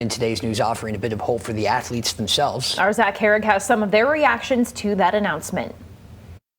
In today's news, offering a bit of hope for the athletes themselves. Our Zach Herrick has some of their reactions to that announcement.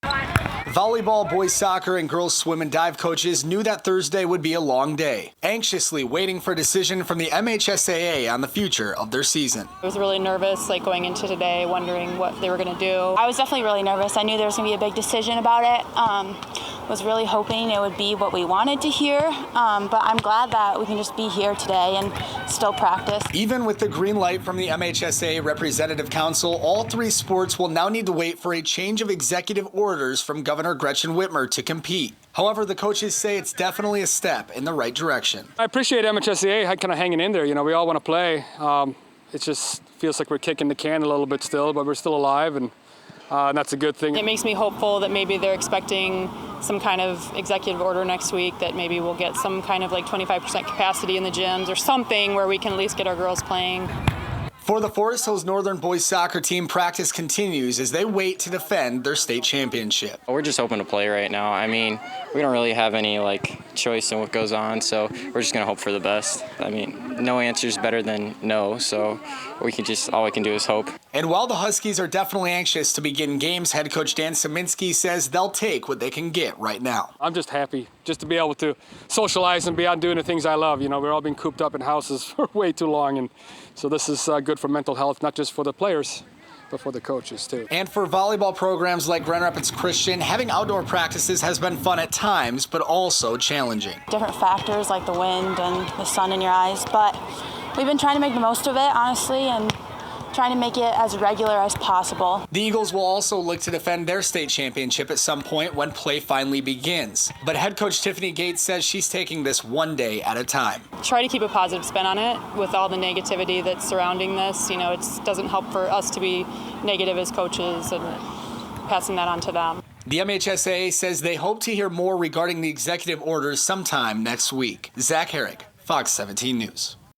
Volleyball, boys soccer, and girls swim and dive coaches knew that Thursday would be a long day, anxiously waiting for a decision from the MHSAA on the future of their season. I was really nervous, going into today, wondering what they were going to do. I was definitely really nervous. I knew there was going to be a big decision about it. Was really hoping it would be what we wanted to hear, but I'm glad that we can just be here today and still practice. Even with the green light from the MHSAA Representative Council, all three sports will now need to wait for a change of executive orders from Governor Gretchen Whitmer to compete. However, the coaches say it's definitely a step in the right direction. I appreciate MHSAA kind of hanging in there. We all want to play. It just feels like we're kicking the can a little bit still, but we're still alive, and that's a good thing. It makes me hopeful that maybe they're expecting some kind of executive order next week, that maybe we'll get some kind of 25% capacity in the gyms or something where we can at least get our girls playing. For the Forest Hills Northern boys soccer team, practice continues as they wait to defend their state championship. We're just hoping to play right now. We don't really have any choice in what goes on, so we're just going to hope for the best. No answer is better than no, so all we can do is hope. And while the Huskies are definitely anxious to begin games, head coach Dan Szyminski says they'll take what they can get right now. I'm just happy just to be able to socialize and be out doing the things I love. We've all been cooped up in houses for way too long, and so this is good for mental health, not just for the players, but for the coaches too. And for volleyball programs like Grand Rapids Christian, having outdoor practices has been fun at times, but also challenging. Different factors like the wind and the sun in your eyes, but we've been trying to make the most of it, honestly, and trying to make it as regular as possible. The Eagles will also look to defend their state championship at some point when play finally begins. But head coach Tiffany Gates says she's taking this one day at a time. Try to keep a positive spin on it with all the negativity that's surrounding this. It doesn't help for us to be negative as coaches and passing that on to them. The MHSAA says they hope to hear more regarding the executive orders sometime next week. Zach Herrick, Fox 17 News.